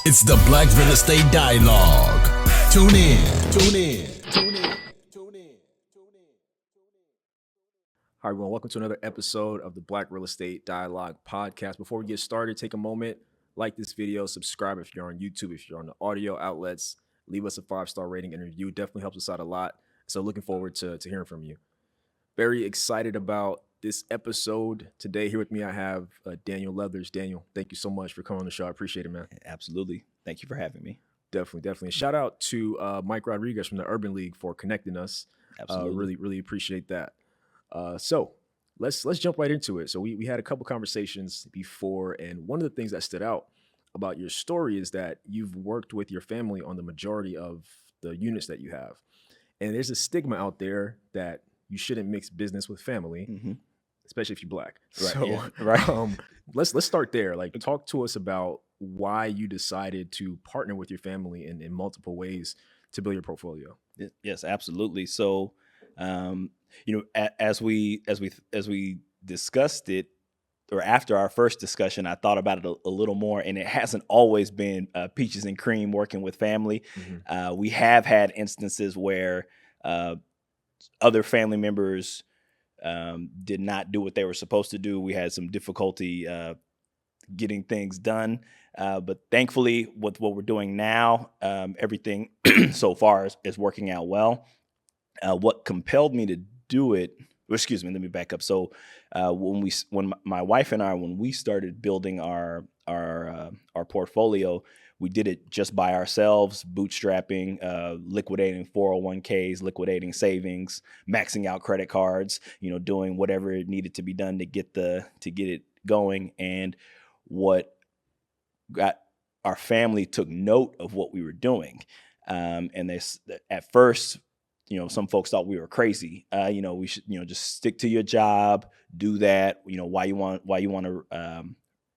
It's the Black Real Estate Dialogue. Tune in. Hi, everyone. Welcome to another episode of the Black Real Estate Dialogue podcast. Before we get started, take a moment, like this video, subscribe if you're on YouTube, if you're on the audio outlets, leave us a 5-star rating and review. Definitely helps us out a lot. So looking forward to hearing from you. Very excited about this episode. Today here with me, I have Daniel Leathers. Daniel, thank you so much for coming on the show. I appreciate it, man. Absolutely. Thank you for having me. Definitely. Shout out to Mike Rodriguez from the Urban League for connecting us. Absolutely. Really appreciate that. So let's jump right into it. So we had a couple conversations before, and one of the things that stood out about your story is that you've worked with your family on the majority of the units that you have. And there's a stigma out there that you shouldn't mix business with family, especially if you're Black. Right. So Yeah. Right. let's start there. Like, talk to us about why you decided to partner with your family in multiple ways to build your portfolio. Yes, absolutely. So, as we discussed it, or after our first discussion, I thought about it a little more, and it hasn't always been peaches and cream working with family. We have had instances where other family members did not do what they were supposed to do. We had some difficulty getting things done. But thankfully, with what we're doing now, everything so far is working out well. What compelled me to do it, let me back up. So when my wife and I, when we started building our portfolio, we did it just by ourselves, bootstrapping, liquidating 401ks, liquidating savings, maxing out credit cards, doing whatever it needed to be done to get it going. And what got our family took note of what we were doing. And they, at first, some folks thought we were crazy. We should, just stick to your job, do that. Why you want to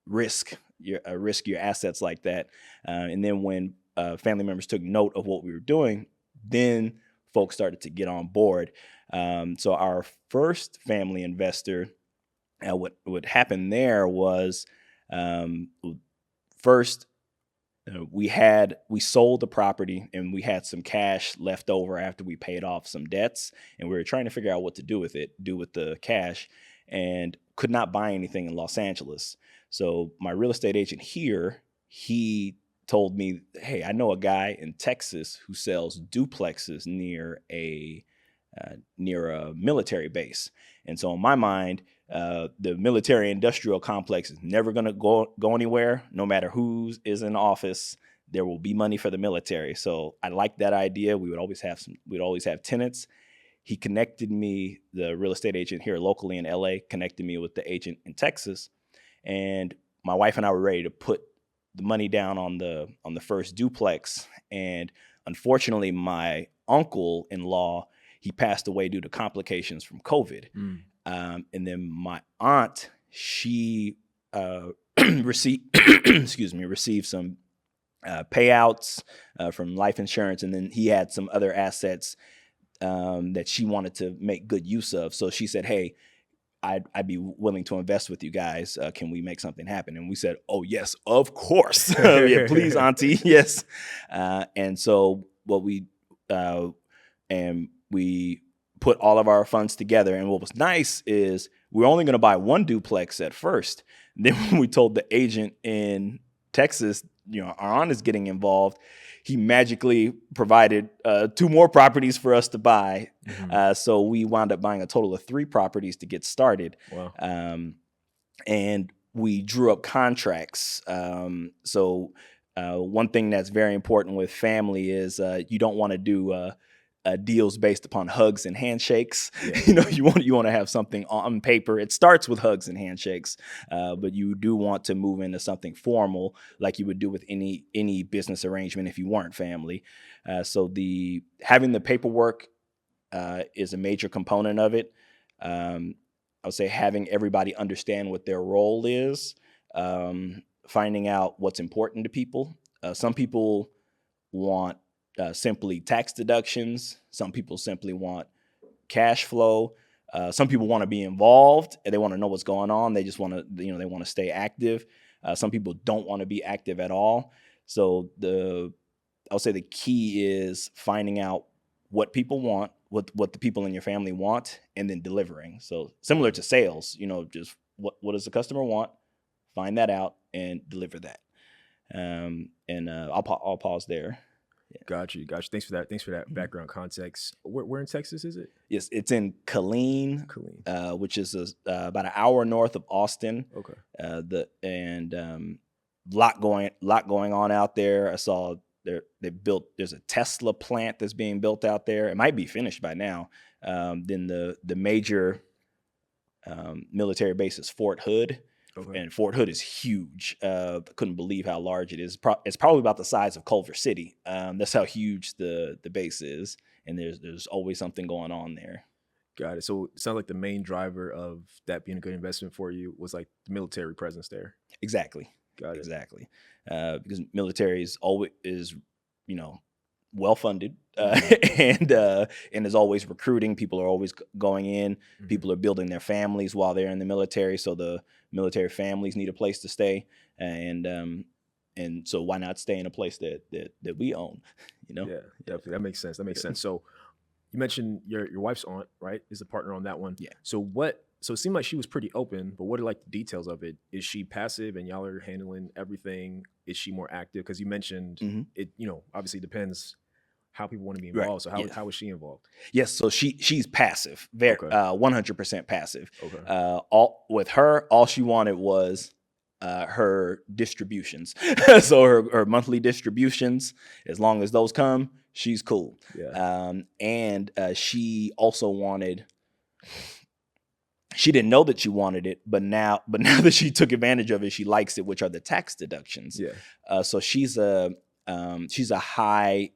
risk your assets like that. And then when family members took note of what we were doing, then folks started to get on board. So our first family investor, what happened there was, first, we sold the property and we had some cash left over after we paid off some debts, and we were trying to figure out what to do with the cash, and could not buy anything in Los Angeles. So my real estate agent here, he told me, hey, I know a guy in Texas who sells duplexes near a military base. And so in my mind, the military industrial complex is never going to go anywhere. No matter who is in office, there will be money for the military. So I liked that idea. We'd always have tenants. He connected me, the real estate agent here locally in LA, connected me with the agent in Texas. And my wife and I were ready to put the money down on the first duplex. And unfortunately, my uncle-in-law, he passed away due to complications from COVID. And then my aunt, she received some payouts from life insurance, and then he had some other assets that she wanted to make good use of. So she said, hey, I'd be willing to invest with you guys. Can we make something happen? And we said, oh, yes, of course. Yeah, please, auntie. Yes. And so we put all of our funds together. And what was nice is we were only going to buy one duplex at first. And then when we told the agent in Texas, our aunt is getting involved, he magically provided 2 more properties for us to buy. So we wound up buying a total of 3 properties to get started. Wow. And we drew up contracts. So one thing that's very important with family is you don't want to do deals based upon hugs and handshakes. Yeah. You want to have something on paper. It starts with hugs and handshakes, but you do want to move into something formal, like you would do with any business arrangement if you weren't family. So having the paperwork is a major component of it. I would say having everybody understand what their role is, finding out what's important to people. Some people want simply tax deductions. Some people simply want cash flow. Some people want to be involved and they want to know what's going on. They just want to, they want to stay active. Some people don't want to be active at all. So I'll say the key is finding out what people want, what the people in your family want, and then delivering. So similar to sales, just what does the customer want, find that out and deliver that. I'll pause there. Yeah. Got you. Thanks for that background context. Where in Texas is it? Yes, it's in Killeen, which is about an hour north of Austin. Okay. Lot going on out there. I saw there's a Tesla plant that's being built out there. It might be finished by now. Then the major military base is Fort Hood. Okay. And Fort Hood is huge. I couldn't believe how large it is. It's probably about the size of Culver City. That's how huge the base is. And there's always something going on there. Got it. So it sounds like the main driver of that being a good investment for you was like the military presence there. Exactly. Got it. Exactly. Because military is well funded and is always recruiting. People are always going in. Mm-hmm. People are building their families while they're in the military. So the military families need a place to stay. And so why not stay in a place that we own? Yeah, definitely. That makes sense. So you mentioned your wife's aunt, right, is a partner on that one. Yeah. So it seemed like she was pretty open, but what are like the details of it? Is she passive and y'all are handling everything? Is she more active? Because you mentioned it, obviously depends how people want to be involved. Right. So how is she involved? Yes. So she's passive, very 100% passive. Okay. All she wanted was her distributions. So her monthly distributions, as long as those come, she's cool. Yeah. And she also wanted. She didn't know that she wanted it, but now that she took advantage of it, she likes it, which are the tax deductions. Yeah. So she's a high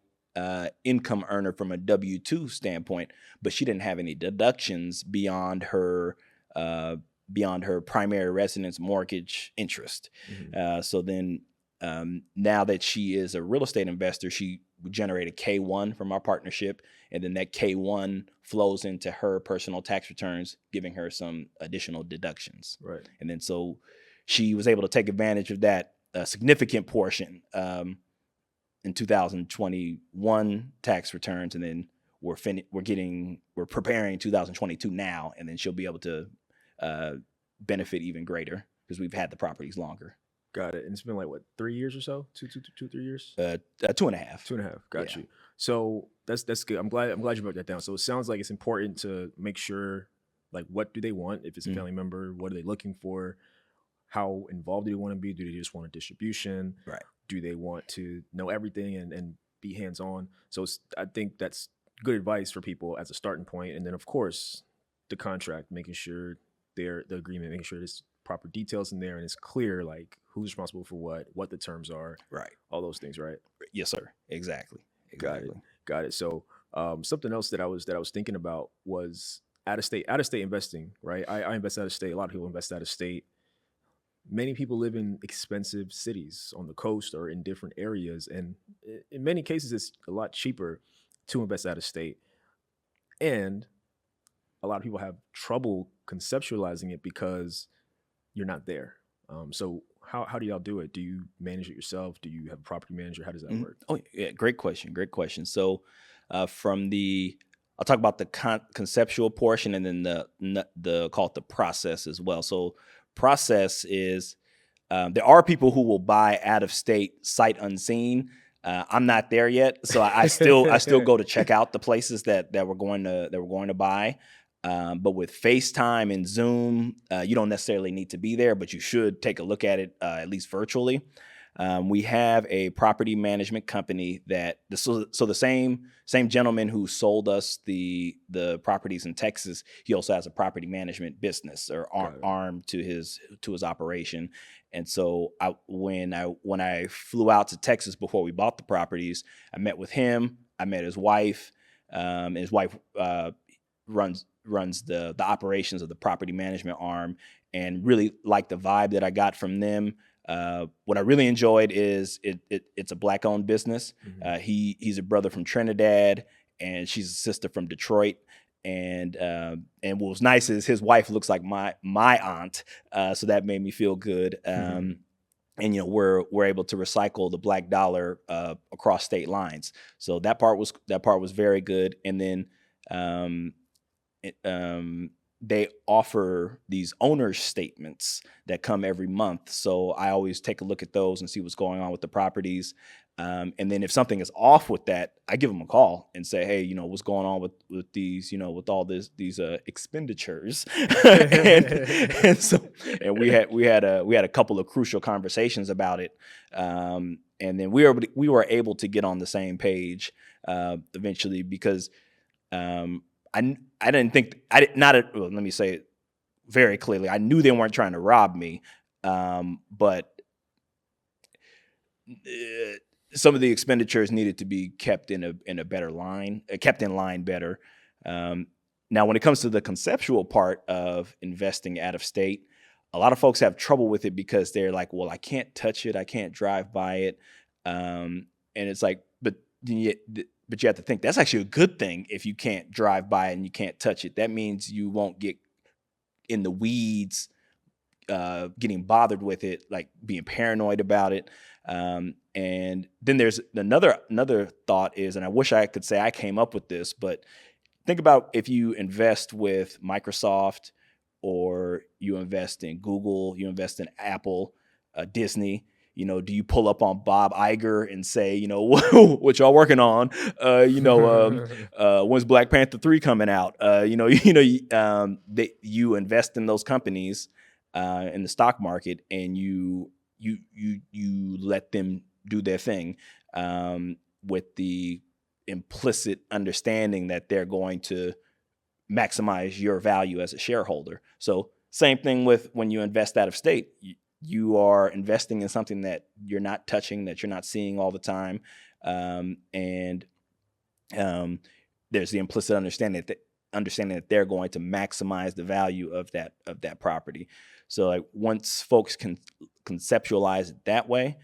income earner from a W-2 standpoint, but she didn't have any deductions beyond her primary residence mortgage interest. Mm-hmm. So then now that she is a real estate investor, she would generate a K-1 from our partnership, and then that K-1 flows into her personal tax returns, giving her some additional deductions. Right. And then so she was able to take advantage of that significant portion in 2021 tax returns, and then we're preparing 2022 now, and then she'll be able to benefit even greater because we've had the properties longer. Got it. And it's been like, what, 3 years or so? 3 years? 2.5. 2.5. Got you. So that's good. I'm glad you broke that down. So it sounds like it's important to make sure, like, what do they want? If it's a family member, what are they looking for? How involved do they want to be? Do they just want a distribution? Right. Do they want to know everything and be hands-on? So I think that's good advice for people as a starting point. And then, of course, the contract, making sure the agreement, making sure there's proper details in there and it's clear, like, who's responsible for what the terms are, right? All those things, right? Yes, sir. Exactly. Got it. So something else that I was thinking about was out of state investing, right? I invest out of state. A lot of people invest out of state. Many people live in expensive cities on the coast or in different areas, and in many cases, it's a lot cheaper to invest out of state. And a lot of people have trouble conceptualizing it because you're not there. So how do y'all do it? Do you manage it yourself? Do you have a property manager? How does that work? Oh, yeah, great question. So I'll talk about the conceptual portion and then the call it the process as well. So process is there are people who will buy out of state sight unseen. I'm not there yet, so I still go to check out the places that we're going to buy. But with FaceTime and Zoom, you don't necessarily need to be there, but you should take a look at it, at least virtually. We have a property management company so the same gentleman who sold us the properties in Texas, he also has a property management business or arm to his operation. And so when I flew out to Texas before we bought the properties, I met with him. I met his wife. His wife runs the operations of the property management arm, and really liked the vibe that I got from them. What I really enjoyed is it's a Black owned business. Mm-hmm. He's a brother from Trinidad, and she's a sister from Detroit. And what was nice is his wife looks like my aunt, so that made me feel good. and we're able to recycle the black dollar across state lines. So that part was very good. And then they offer these owner's statements that come every month. So I always take a look at those and see what's going on with the properties. And then if something is off with that, I give them a call and say, hey, what's going on with these, with all these expenditures. and we had a couple of crucial conversations about it. And then we were able to get on the same page eventually, because let me say it very clearly. I knew they weren't trying to rob me, but some of the expenditures needed to be kept in a better line, kept in line better. Now, when it comes to the conceptual part of investing out of state, a lot of folks have trouble with it because they're like, well, I can't touch it, I can't drive by it, and it's like, but you have to think that's actually a good thing if you can't drive by it and you can't touch it. That means you won't get in the weeds, getting bothered with it, like being paranoid about it. And then there's another thought is, and I wish I could say I came up with this, but think about if you invest with Microsoft, or you invest in Google, you invest in Apple, Disney. Do you pull up on Bob Iger and say, what y'all working on? When's Black Panther 3 coming out? You invest in those companies in the stock market, and you let them do their thing with the implicit understanding that they're going to maximize your value as a shareholder. So same thing with when you invest out of state. You are investing in something that you're not touching, that you're not seeing all the time, and there's the implicit understanding that they're going to maximize the value of that property. So like once folks can conceptualize it that way,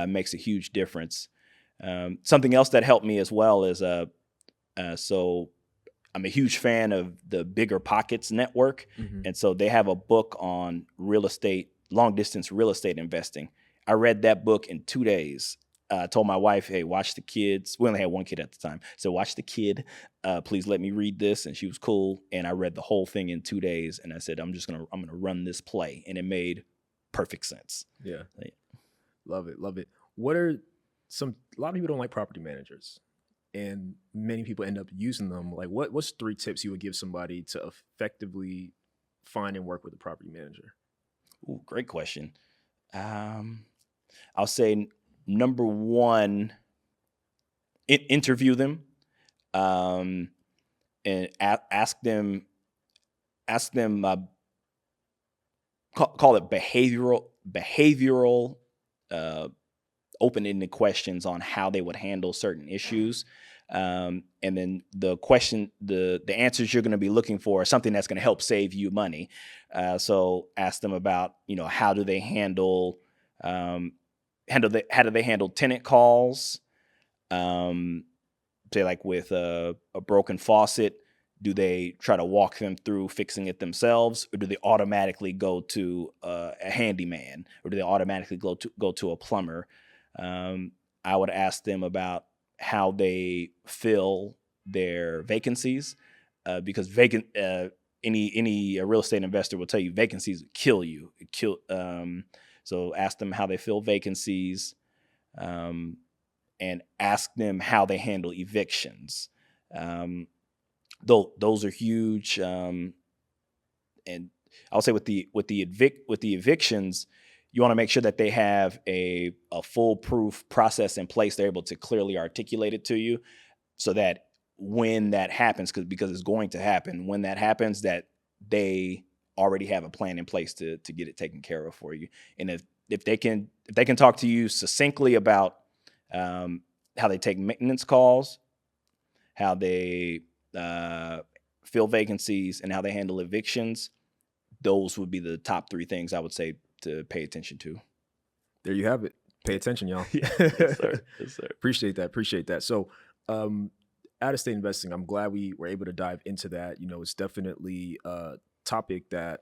makes a huge difference. Something else that helped me as well is so I'm a huge fan of the Bigger Pockets network, and so they have a book on real estate, long distance real estate investing. I read that book in 2 days. I told my wife, hey, watch the kids. We only had one kid at the time. So watch the kid. Please let me read this. And she was cool. And I read the whole thing in 2 days. And I said, I'm going to run this play. And it made perfect sense. Yeah. Love it. Love it. A lot of people don't like property managers, and many people end up using them. Like what's 3 tips you would give somebody to effectively find and work with a property manager? Ooh, great question. I'll say number 1, interview them, and ask them, call it behavioral, open-ended questions on how they would handle certain issues. And then the answers you're going to be looking for are something that's going to help save you money. So ask them about, how do they handle tenant calls? Say like with a broken faucet, do they try to walk them through fixing it themselves, or do they automatically go to a handyman, or do they automatically go to a plumber? I would ask them about how they fill their vacancies, because any real estate investor will tell you vacancies kill you. So ask them how they fill vacancies, and ask them how they handle evictions. Those are huge. And I'll say with the evictions, you want to make sure that they have a foolproof process in place. They're able to clearly articulate it to you, so that when that happens, because it's going to happen, when that happens, that they already have a plan in place to get it taken care of for you. And if they can talk to you succinctly about how they take maintenance calls, how they fill vacancies, and how they handle evictions, those would be the top 3 things I would say to pay attention to. There you have it. Pay attention, y'all. Yes, sir. Yes, sir. Appreciate that. So out-of-state investing, I'm glad we were able to dive into that. It's definitely a topic that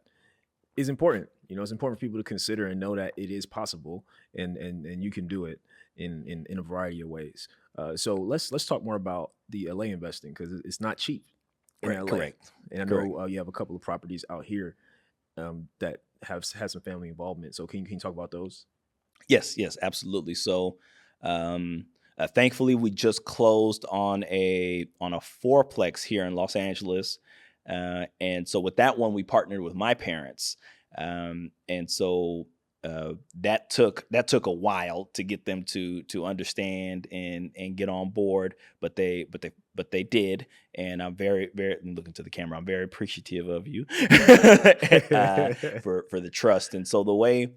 is important. It's important for people to consider and know that it is possible, and you can do it in a variety of ways. So let's talk more about the LA investing, because it's not cheap in Right, LA. correct. And I Correct. know you have a couple of properties out here that have had some family involvement. So can you talk about those? Yes, absolutely. So, thankfully, we just closed on a fourplex here in Los Angeles, and so with that one, we partnered with my parents, and so that took a while to get them to understand and get on board, but they did, and I'm I'm looking to the camera. I'm very appreciative of you for the trust, and so the way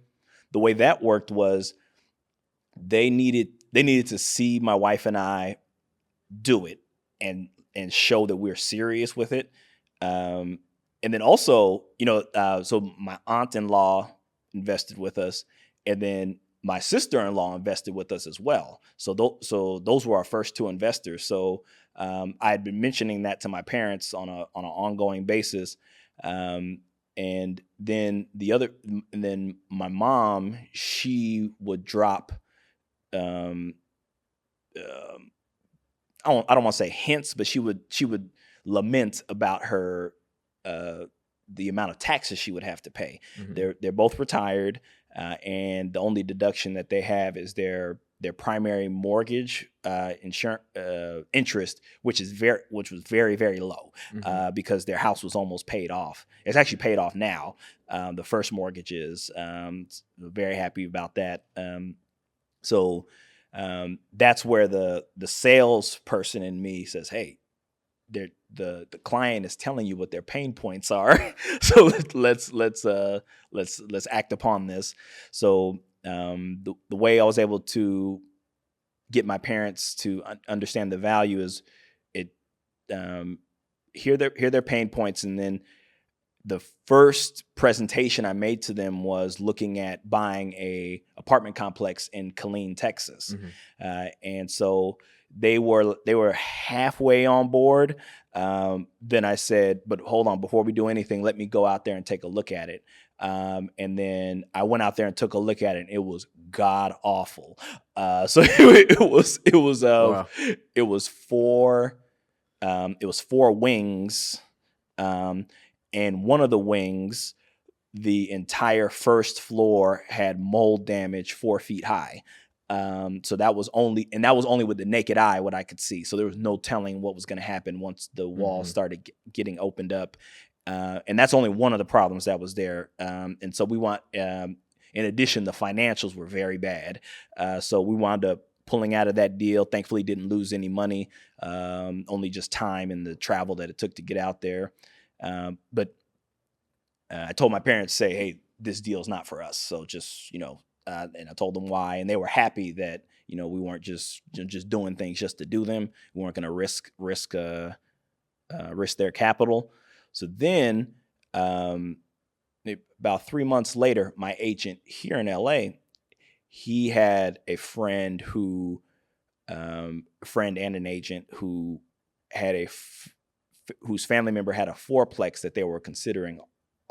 that worked was they needed to see my wife and I do it and show that we're serious with it. And then also, so my aunt-in-law invested with us, and then my sister-in-law invested with us as well. So those were our first two investors. So I had been mentioning that to my parents on an ongoing basis. And then my mom, she would drop, I don't want to say hints, but she would lament about her, the amount of taxes she would have to pay. Mhm. They're both retired, and the only deduction that they have is their primary mortgage insurance interest, which was very, very low, Mhm. because their house was almost paid off. It's actually paid off now. The first mortgage is, very happy about that. So that's where the salesperson in me says, "Hey, the client is telling you what their pain points are, so let's act upon this." So the way I was able to get my parents to understand the value is it hear their pain points, and then the first presentation I made to them was looking at buying a apartment complex in Killeen, Texas. Mhm. And so they were halfway on board. Then I said, but hold on, before we do anything, let me go out there and take a look at it. And then I went out there and took a look at it, and it was god awful. So Wow. it was four wings. And one of the wings, the entire first floor had mold damage 4 feet high. So that was only with the naked eye what I could see. So there was no telling what was going to happen once the wall Mhm. started getting opened up. And that's only one of the problems that was there. And so we want, in addition, the financials were very bad. So we wound up pulling out of that deal. Thankfully, didn't lose any money, only just time and the travel that it took to get out there. But I told my parents, say, "Hey, this deal is not for us." So just, and I told them why, and they were happy that, we weren't just doing things just to do them. We weren't going to risk their capital. So then, about 3 months later, my agent here in LA, he had a friend and an agent who had whose family member had a fourplex that they were considering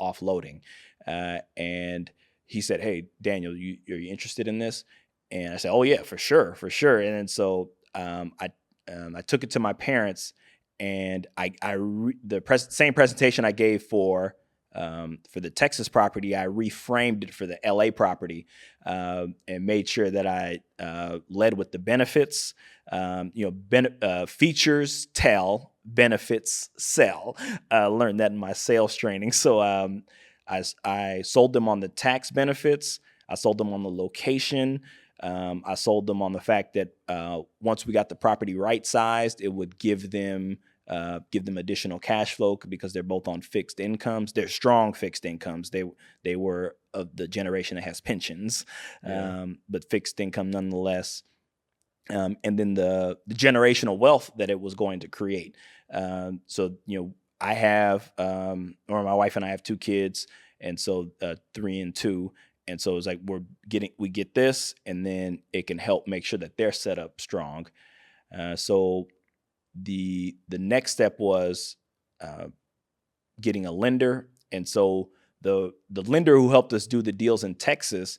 offloading. And he said, "Hey, Daniel, are you interested in this?" And I said, "Oh yeah, for sure. And then so I took it to my parents, and same presentation I gave for the Texas property, I reframed it for the LA property, and made sure that I led with the benefits. Features tell, benefits sell. Learned that in my sales training. So I sold them on the tax benefits. I sold them on the location. I sold them on the fact that once we got the property right sized, it would give them additional cash flow, because they're both on fixed incomes. They're strong fixed incomes. They were of the generation that has pensions, Yeah. but fixed income nonetheless. And then the generational wealth that it was going to create. So I have, or my wife and I have 2 kids, and so 3 and 2. And so it's like we get this, and then it can help make sure that they're set up strong. So the next step was getting a lender. And so the lender who helped us do the deals in Texas,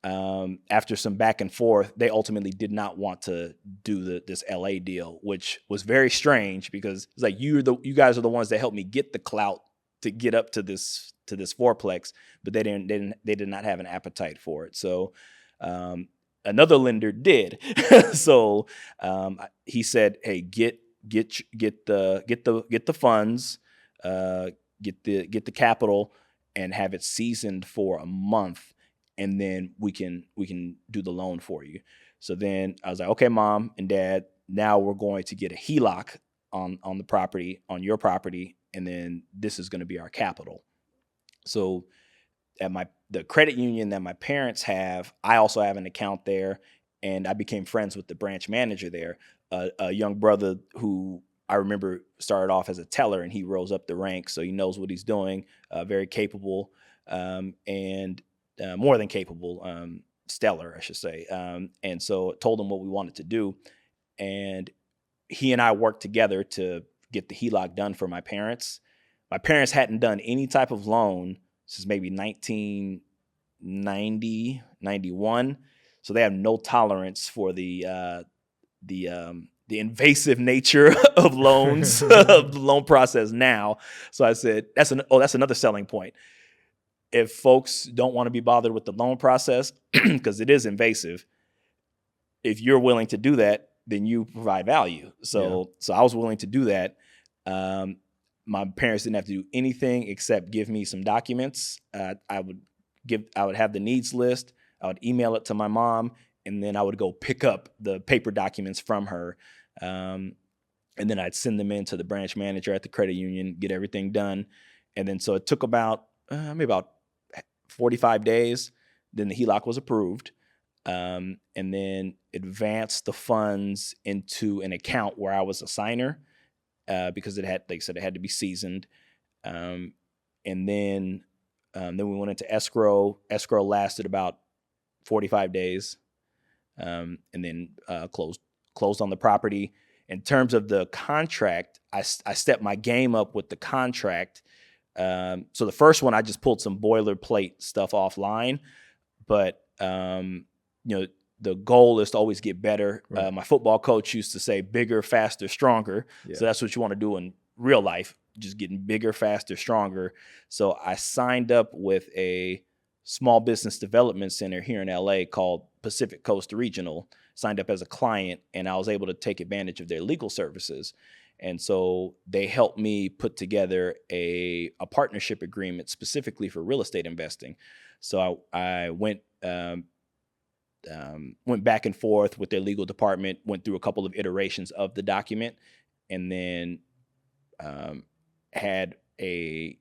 after some back and forth, they ultimately did not want to do this LA deal, which was very strange because it's like you guys are the ones that helped me get the clout to get up to this fourplex, but they did not have an appetite for it. So another lender did. So he said, "Hey, get the funds, get the capital, and have it seasoned for a month, and then we can do the loan for you." So then I was like, "Okay, Mom and Dad, now we're going to get a HELOC on the property, on your property, and then this is going to be our capital." So at the credit union that my parents have, I also have an account there, and I became friends with the branch manager there, a young brother who I remember started off as a teller, and he rose up the ranks, so he knows what he's doing, very capable, and more than capable, stellar, I should say. And so told him what we wanted to do, and he and I worked together to get the HELOC done for my parents. My parents hadn't done any type of loan since maybe 1990, 91. So they have no tolerance for the invasive nature of loans, of the loan process now. So I said, that's another selling point. If folks don't want to be bothered with the loan process, because it is invasive, if you're willing to do that, then you provide value. So I was willing to do that. My parents didn't have to do anything except give me some documents. I would have the needs list. I would email it to my mom, and then I would go pick up the paper documents from her. And then I'd send them in to the branch manager at the credit union, get everything done. And then so it took about 45 days. Then the HELOC was approved. And then advanced the funds into an account where I was a signer, because it had, like I said, it had to be seasoned. And then we went into escrow. Escrow lasted about 45 days, and then closed on the property. In terms of the contract, I stepped my game up with the contract. So the first one, I just pulled some boilerplate stuff offline, but the goal is to always get better. Right. My football coach used to say bigger, faster, stronger. Yeah. So that's what you want to do in real life, just getting bigger, faster, stronger. So I signed up with a small business development center here in LA called Pacific Coast Regional, signed up as a client, and I was able to take advantage of their legal services. And so they helped me put together a partnership agreement specifically for real estate investing. So I went back and forth with their legal department, went through a couple of iterations of the document, and then had a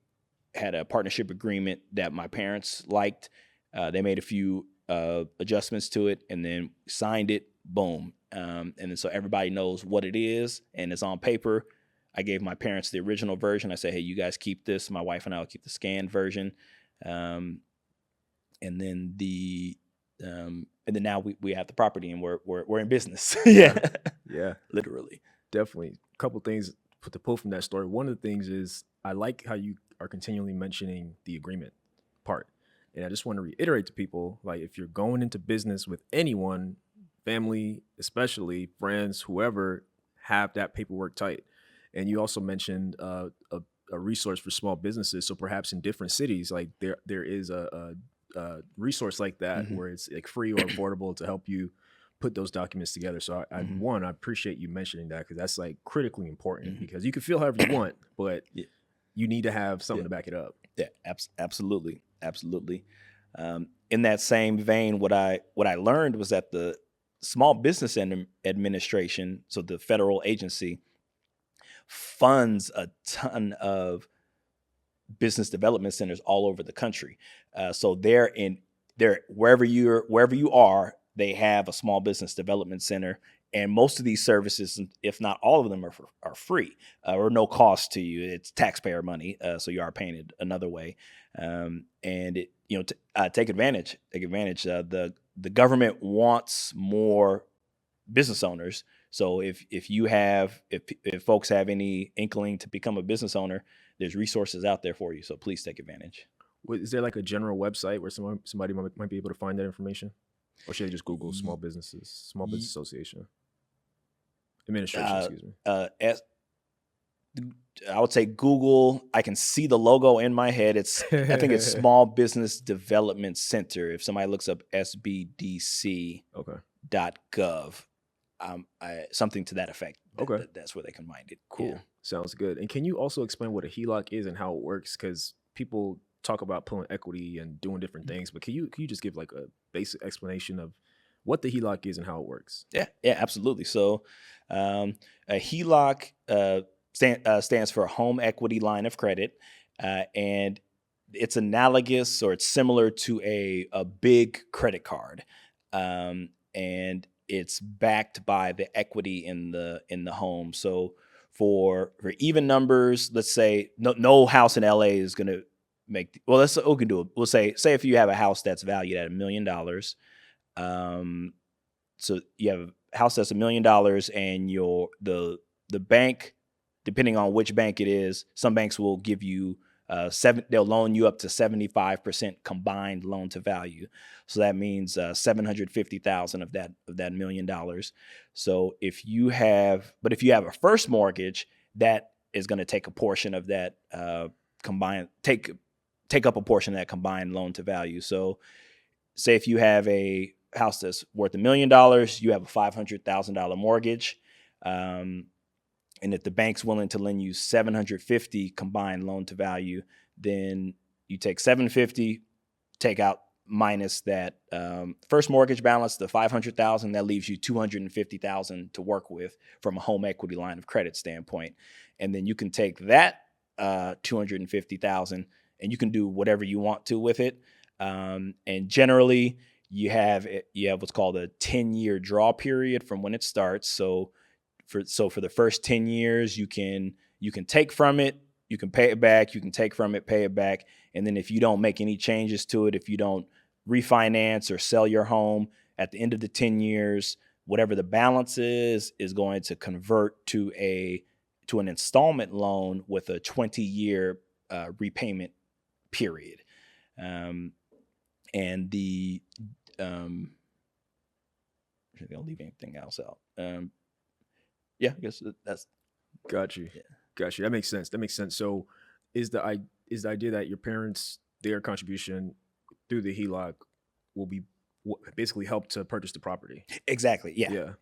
partnership agreement that my parents liked. They made a few adjustments to it, and then signed it. Boom. And then so everybody knows what it is, and it's on paper. I gave my parents the original version. I said, "Hey, you guys keep this. My wife and I will keep the scanned version." And then now we have the property, and we're in business. Yeah, literally. Definitely. A couple things to pull from that story. One of the things is I like how you are continually mentioning the agreement part, and I just want to reiterate to people, like, if you're going into business with anyone, family, especially friends, whoever, have that paperwork tight. And you also mentioned a resource for small businesses. So perhaps in different cities, like there is a resource like that, mm-hmm. where it's like free or affordable to help you put those documents together. So I appreciate you mentioning that, because that's like critically important, mm-hmm. because you can feel however you want, but you need to have something to back it up. Yeah, absolutely. In that same vein, what I learned was that the Small Business Administration, so the federal agency, funds a ton of business development centers all over the country. So wherever you are, they have a small business development center, and most of these services, if not all of them, are free or no cost to you. It's taxpayer money, so you are paying it another way. And take advantage. The government wants more business owners. So if folks have any inkling to become a business owner, there's resources out there for you. So please take advantage. Is there like a general website where somebody might be able to find that information? Or should they just Google small business association? Administration, excuse me. I would say Google. I can see the logo in my head. I think it's Small Business Development Center. If somebody looks up sbdc.gov, something to that effect. Okay. That's where they can find it. Cool. Yeah. Sounds good. And can you also explain what a HELOC is and how it works? Because people talk about pulling equity and doing different things, but can you just give like a basic explanation of what the HELOC is and how it works? Yeah, absolutely. So a HELOC stands for Home Equity Line of Credit, and it's analogous or it's similar to a big credit card, and it's backed by the equity in the home. So for even numbers, let's say no house in LA is going to make. We can do it. We'll say if you have a house that's valued at $1 million. So you have a house that's $1 million, and the bank, depending on which bank it is, some banks will give you they'll loan you up to 75% combined loan to value. So that means $750,000 of that $1 million. So if you have a first mortgage, that is going to take a portion of that take up a portion of that combined loan to value. So say if you have a house that's worth $1 million, you have a $500,000 mortgage, and if the bank's willing to lend you $750 combined loan to value, then you take $750, take out minus that first mortgage balance, the $500,000, that leaves you $250,000 to work with from a home equity line of credit standpoint, and then you can take that $250,000 and you can do whatever you want to with it, and generally you have what's called a 10-year draw period from when it starts. So for the first 10 years, you can take from it, you can pay it back, you can take from it, pay it back. And then if you don't make any changes to it, if you don't refinance or sell your home at the end of the 10 years, whatever the balance is going to convert to an installment loan with a 20-year repayment period. And the I'm not gonna leave anything else out. I guess that's got you. Yeah. Got you. That makes sense. So is the idea that your parents, their contribution through the HELOC will be basically help to purchase the property? Exactly. Yeah.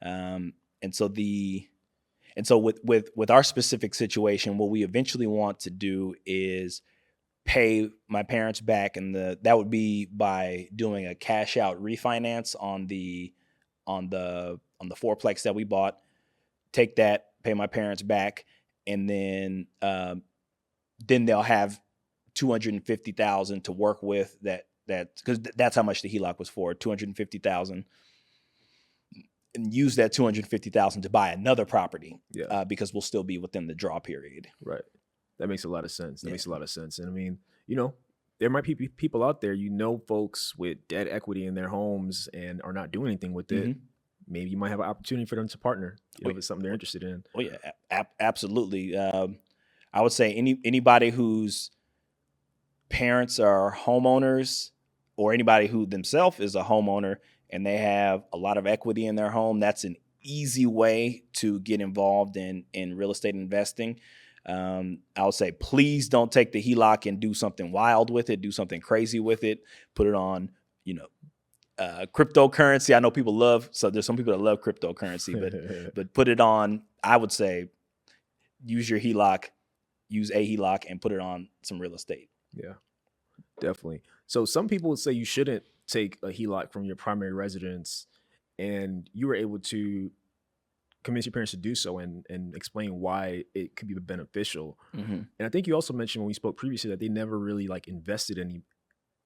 And so with our specific situation, what we eventually want to do is pay my parents back, and that would be by doing a cash out refinance on the fourplex that we bought. Take that, pay my parents back, and then they'll have $250,000 to work with. That because that's how much the HELOC was for, $250,000, and use that $250,000 to buy another property. Yeah. Because we'll still be within the draw period. Right. That makes a lot of sense. And I mean, there might be people out there, folks with debt equity in their homes and are not doing anything with it. Mm-hmm. Maybe you might have an opportunity for them to partner if it's something they're interested in. Oh yeah, absolutely. I would say anybody whose parents are homeowners, or anybody who themselves is a homeowner and they have a lot of equity in their home, that's an easy way to get involved in real estate investing. I would say, please don't take the HELOC and do something wild with it, do something crazy with it, put it on, cryptocurrency. I know there's some people that love cryptocurrency, but put it on, I would say, use a HELOC and put it on some real estate. Yeah, definitely. So some people would say you shouldn't take a HELOC from your primary residence, and you were able to convince your parents to do so and explain why it could be beneficial. Mm-hmm. And I think you also mentioned when we spoke previously that they never really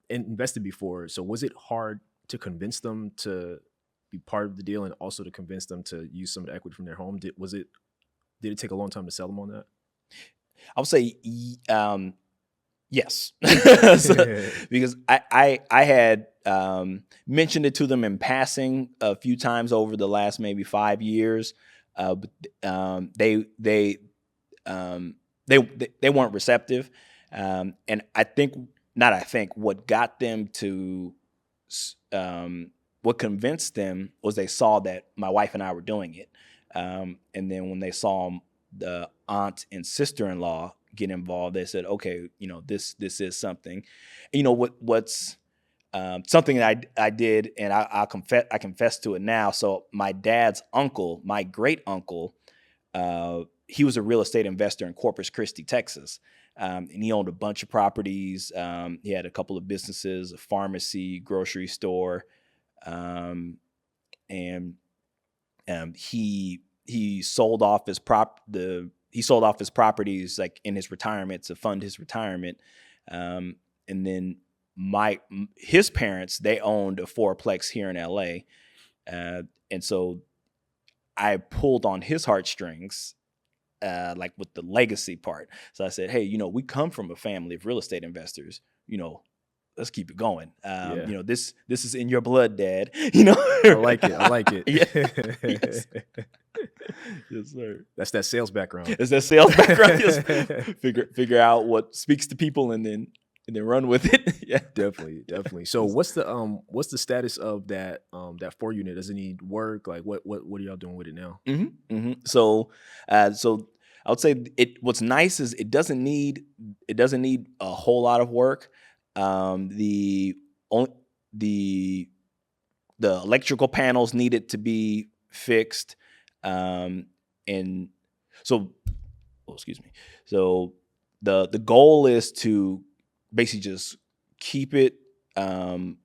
invested before. So was it hard to convince them to be part of the deal and also to convince them to use some of the equity from their home? Did it take a long time to sell them on that? I would say yes. Because I had mentioned it to them in passing a few times over the last maybe 5 years, but they weren't receptive. And what got them to, what convinced them was they saw that my wife and I were doing it. And then when they saw the aunt and sister-in-law get involved, they said, okay, this is something. What's something that I did, and I confess to it now. So my dad's uncle, my great uncle, he was a real estate investor in Corpus Christi, Texas. And he owned a bunch of properties. He had a couple of businesses, a pharmacy, grocery store. And he sold off his properties like in his retirement to fund his retirement. And then his parents, they owned a fourplex here in LA. And so I pulled on his heartstrings, like with the legacy part. So I said, hey, we come from a family of real estate investors, let's keep it going. This is in your blood, Dad. I like it. Yes. Yes, sir. That's that sales background. Yes. Figure out what speaks to people and then run with it. Yeah, definitely. So what's the status of that 4 unit? Does it need work? Like what are y'all doing with it now? Mm-hmm, mm-hmm. So I would say what's nice is it doesn't need a whole lot of work. The electrical panels needed to be fixed. And so, excuse me. So the goal is to basically just keep it, and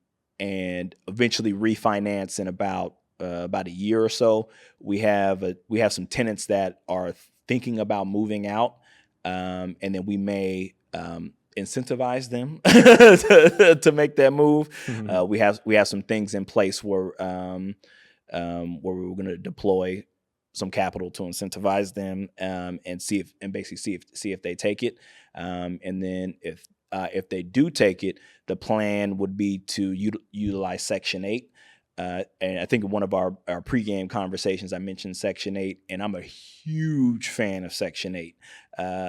eventually refinance in about a year or so. We have some tenants that are thinking about moving out, and then we may incentivize them to make that move. Mm-hmm. We have some things in place where we're going to deploy some capital to incentivize them, and basically see if they take it. And then if they do take it, the plan would be to utilize Section 8. And I think in one of our pregame conversations, I mentioned Section 8, and I'm a huge fan of Section 8.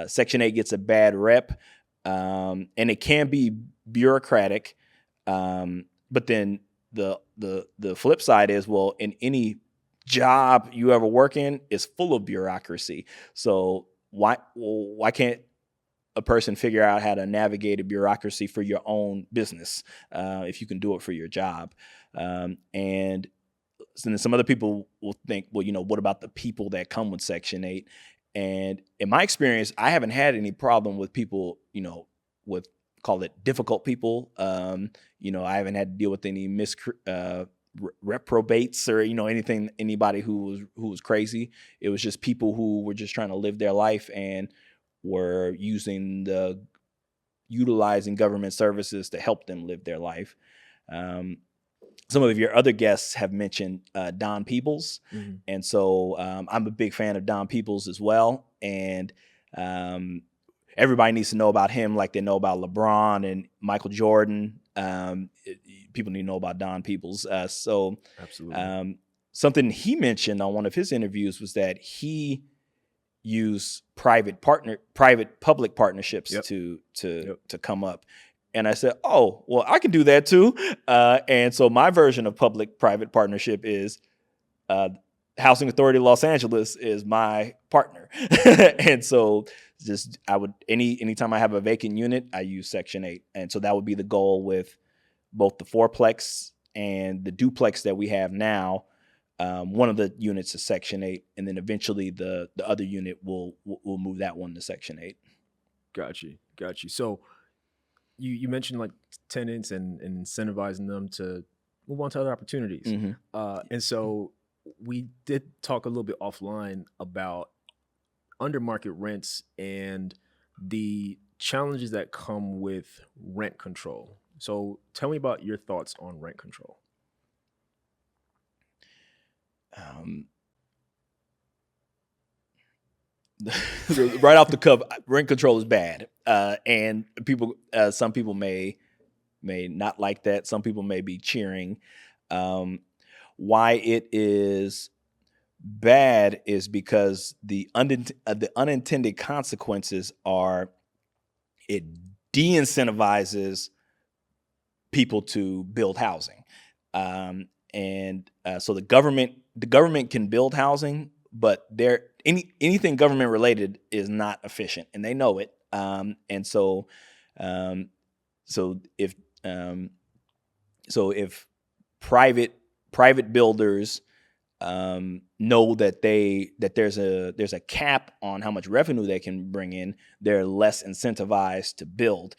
Section 8 gets a bad rep, and it can be bureaucratic. But then the flip side is, well, in any job you ever work in is full of bureaucracy. So why can't a person figure out how to navigate a bureaucracy for your own business, if you can do it for your job? And so then some other people will think, well, what about the people that come with Section 8? And in my experience, I haven't had any problem with people, with, call it difficult people. I haven't had to deal with any reprobates or, anybody who was crazy. It was just people who were just trying to live their life and were utilizing government services to help them live their life. Some of your other guests have mentioned Don Peebles. Mm-hmm. And so I'm a big fan of Don Peebles as well. And everybody needs to know about him like they know about LeBron and Michael Jordan. People need to know about Don Peebles. So absolutely. Something he mentioned on one of his interviews was that he used private-public partnerships to come up. And I said, oh, well, I can do that too. And so my version of public-private partnership is Housing Authority of Los Angeles is my partner. And so anytime I have a vacant unit, I use Section 8. And so that would be the goal with both the fourplex and the duplex that we have now. One of the units is Section 8, and then eventually the other unit will move that one to Section 8. Got you. So you mentioned like tenants and incentivizing them to move on to other opportunities. Mm-hmm. And so we did talk a little bit offline about under market rents and the challenges that come with rent control. So tell me about your thoughts on rent control. Right off the cuff, rent control is bad, and some people may not like that. Some people may be cheering. Why it is bad is because the unintended consequences are it de-incentivizes people to build housing. So the government can build housing, but anything government related is not efficient, and they know it. So if private builders know that there's a cap on how much revenue they can bring in, they're less incentivized to build.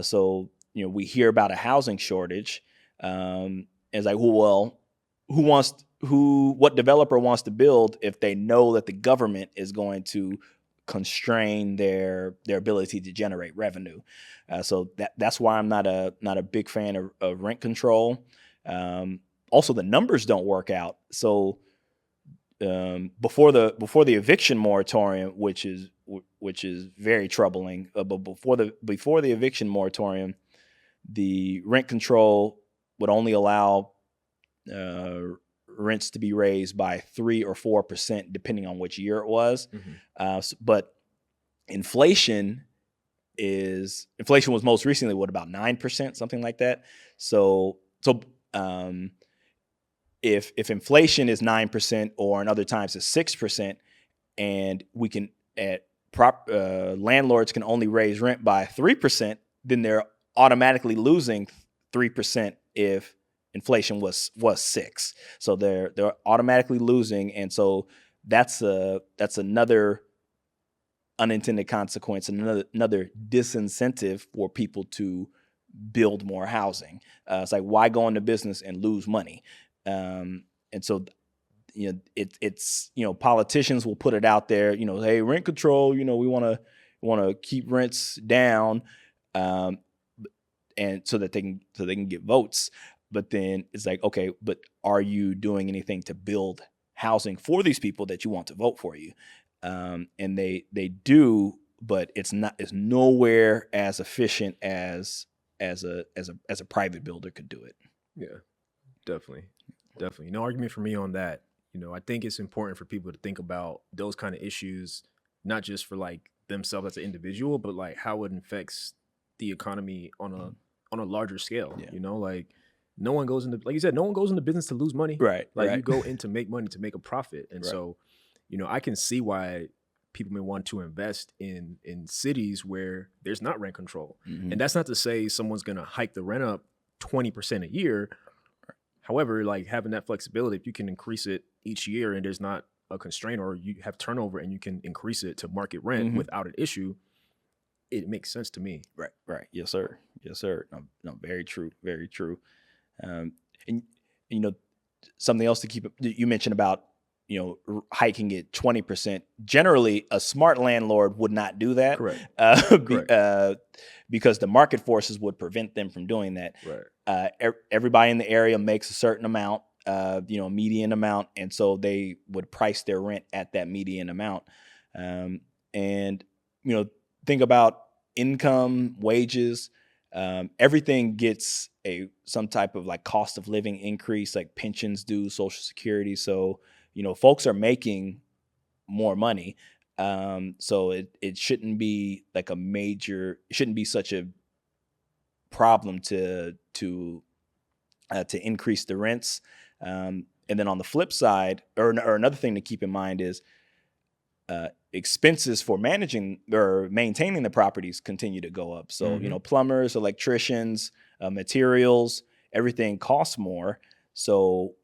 So we hear about a housing shortage. It's like, well, what developer wants to build if they know that the government is going to constrain their ability to generate revenue? So that's why I'm not a big fan of rent control. Also, the numbers don't work out. So before the eviction moratorium, which is very troubling, but before the eviction moratorium, the rent control would only allow rents to be raised by 3 or 4%, depending on which year it was. But inflation was most recently about 9%, something like that. So if inflation is 9%, or in other times it's 6%, and landlords can only raise rent by 3%, then they're automatically losing 3% if inflation was 6. So they're automatically losing, and so that's another unintended consequence, another disincentive for people to build more housing. It's like, why go into business and lose money? And so it's politicians will put it out there, hey, rent control, we want to keep rents down, and so that they can get votes. But then it's like, okay, but are you doing anything to build housing for these people that you want to vote for you? And they do, but it's nowhere as efficient as a private builder could do it. Yeah, definitely. No argument for me on that. I think it's important for people to think about those kind of issues, not just for like themselves as an individual, but like how it affects the economy on a larger scale. Yeah. Like no one goes into, like you said, no one goes into business to lose money. Right. Like right. you go in to make money, to make a profit. And Right. so, I can see why people may want to invest in cities where there's not rent control. Mm-hmm. And that's not to say someone's going to hike the rent up 20% a year. However, like having that flexibility, if you can increase it each year and there's not a constraint, or you have turnover and you can increase it to market rent Mm-hmm. without an issue, it makes sense to me. Right. Yes, sir. No, very true. Very true. And something else to keep, you mentioned about, hiking it 20%. Generally, a smart landlord would not do that. Correct. Because the market forces would prevent them from doing that. Right. Everybody in the area makes a certain amount, a median amount, and so they would price their rent at that median amount. And think about income, wages, everything gets some type of like cost of living increase, like pensions do, Social Security. So folks are making more money. So it shouldn't be like it shouldn't be such a problem to increase the rents. And then on the flip side, or another thing to keep in mind is expenses for managing or maintaining the properties continue to go up. So, Mm-hmm. Plumbers, electricians, materials, everything costs more. So,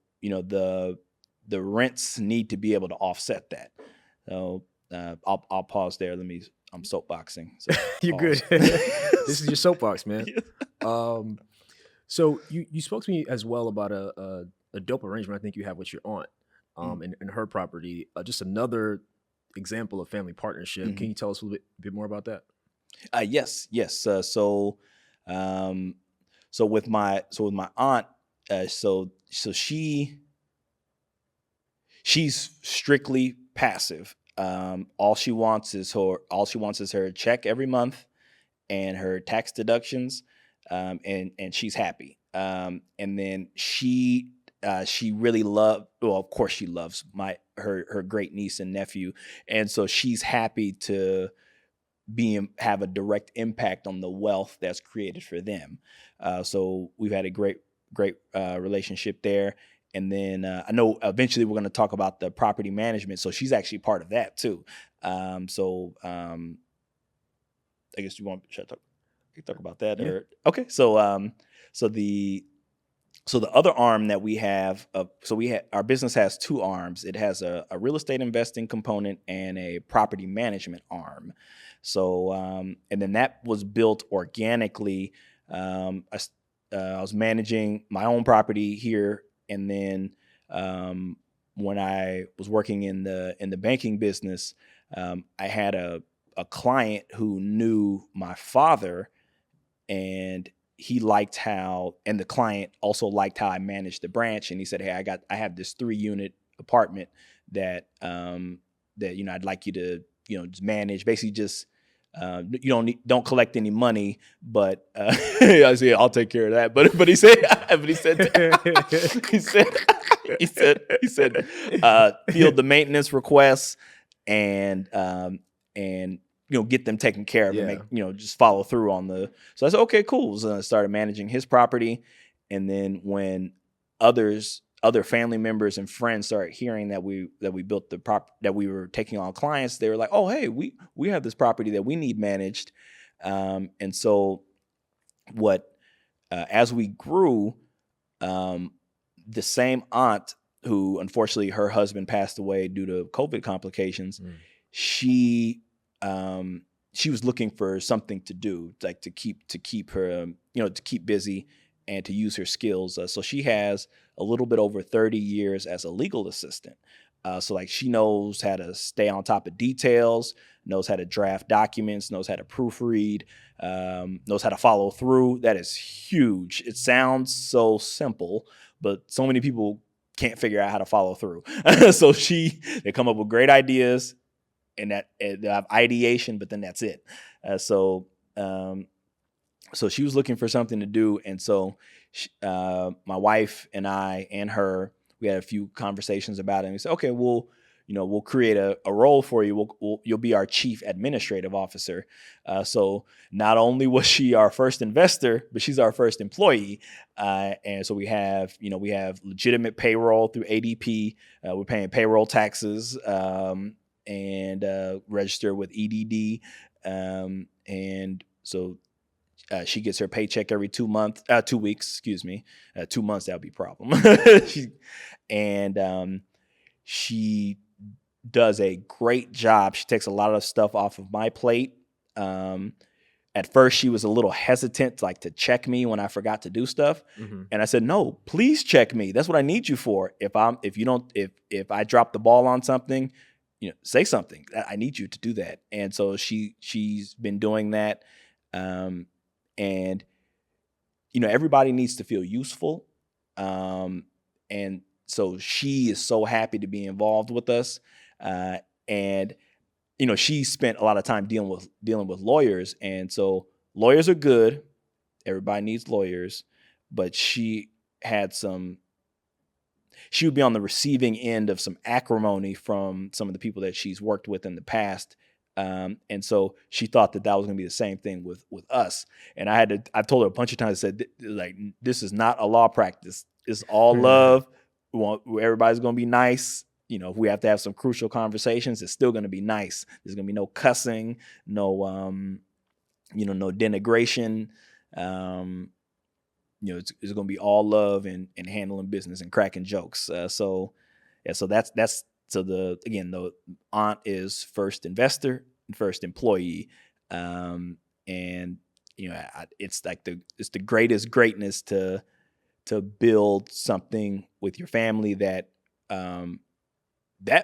the rents need to be able to offset that. So I'll pause there. I'm soapboxing. So You're pause. good. This is your soapbox, man. So you spoke to me as well about a dope arrangement I think you have with your aunt and her property. Just another example of family partnership. Mm-hmm. Can you tell us a little bit more about that? Yes. So with my aunt, she's strictly passive. All she wants is her check every month and her tax deductions, and she's happy. And then she really of course she loves her great niece and nephew, and so she's happy to have a direct impact on the wealth that's created for them. So we've had a great relationship there. And then I know eventually we're going to talk about the property management. So she's actually part of that too. I guess you want to talk about that? Yeah. Or okay. So the other arm that we have, our business has two arms. It has a real estate investing component and a property management arm. So, and then that was built organically. I was managing my own property here, and then when I was working in the banking business, I had a client who knew my father, and he liked how, and the client also liked how I managed the branch. And he said, "Hey, I have this 3-unit apartment that I'd like you to, just manage. Basically, just you don't collect any money, but I said, I'll take care of that." But he said, he said, field the maintenance requests and get them taken care of, and make, just follow through on the. So I said, okay, cool. So I started managing his property. And then when other family members and friends started hearing that we built that we were taking on clients, they were like, oh, hey, we have this property that we need managed. And so as we grew, the same aunt who, unfortunately, her husband passed away due to COVID complications, she was looking for something to do, like to keep her, to keep busy and to use her skills. So she has a little bit over 30 years as a legal assistant. So like she knows how to stay on top of details, knows how to draft documents, knows how to proofread, knows how to follow through. That is huge. It sounds so simple, but so many people can't figure out how to follow through. So they come up with great ideas, and they have ideation, but then that's it. So she was looking for something to do. And so my wife and I and her, we had a few conversations about it. And we said, okay, we'll create a role for you. You'll be our chief administrative officer. So not only was she our first investor, but she's our first employee. And so we have legitimate payroll through ADP. We're paying payroll taxes, and register with EDD. And so she gets her paycheck every 2 weeks, excuse me. 2 months, that would be a problem. She does a great job. She takes a lot of stuff off of my plate. At first, she was a little hesitant to check me when I forgot to do stuff. Mm-hmm. And I said, no, please check me. That's what I need you for. If I drop the ball on something, say something. I need you to do that. And so she's been doing that. And everybody needs to feel useful. And so she is so happy to be involved with us. And she spent a lot of time dealing with lawyers. And so lawyers are good. Everybody needs lawyers, but she would be on the receiving end of some acrimony from some of the people that she's worked with in the past. And so she thought that was going to be the same thing with us. And I've told her a bunch of times, I said, this is not a law practice. It's all love. Everybody's going to be nice. If we have to have some crucial conversations, it's still going to be nice. There's going to be no cussing, no denigration. It's going to be all love and handling business and cracking jokes. So the aunt is first investor and first employee. It's the greatest greatness to build something with your family that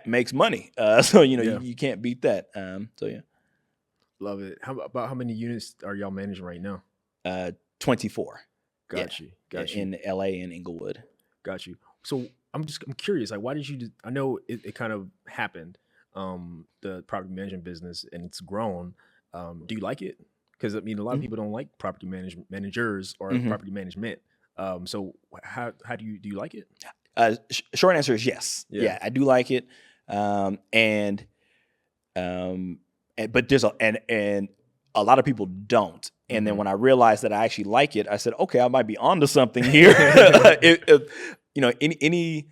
makes money. You can't beat that. Love it. How many units are y'all managing right now? 24. Got you. In LA and Inglewood. Got you. So I'm curious, why did you I know it kind of happened, the property management business, and it's grown. Do you like it? Because a lot of people don't like property managers or property management. So how do you like it? Short answer is yes. Yeah, I do like it. but there's and a lot of people don't. And then when I realized that I actually like it, I said, okay, I might be onto something here. Any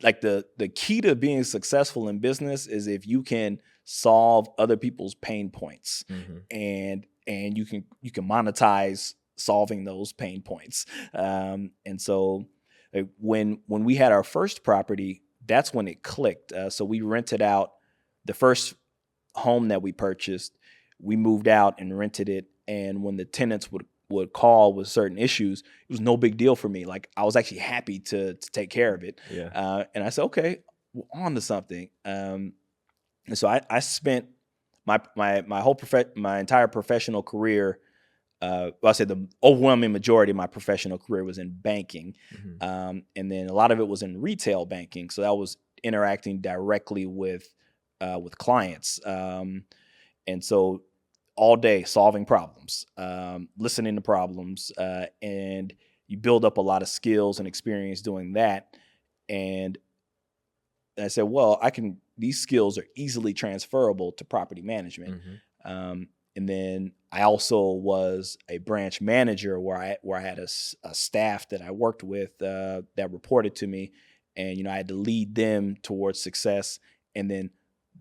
like the key to being successful in business is if you can solve other people's pain points, and you can monetize solving those pain points. And so when we had our first property, that's when it clicked. So we rented out the first home that we purchased. We moved out and rented it. And when the tenants would call with certain issues, it was no big deal for me. Like, I was actually happy to take care of it. Yeah. And I said, okay, we're on to something. And so I spent my entire professional career. I said the overwhelming majority of my professional career was in banking. And then a lot of it was in retail banking. So that was interacting directly with clients. And so all day solving problems, listening to problems, and you build up a lot of skills and experience doing that. And I said, well, these skills are easily transferable to property management. And then I also was a branch manager where I had a staff that I worked with that reported to me, and I had to lead them towards success. And then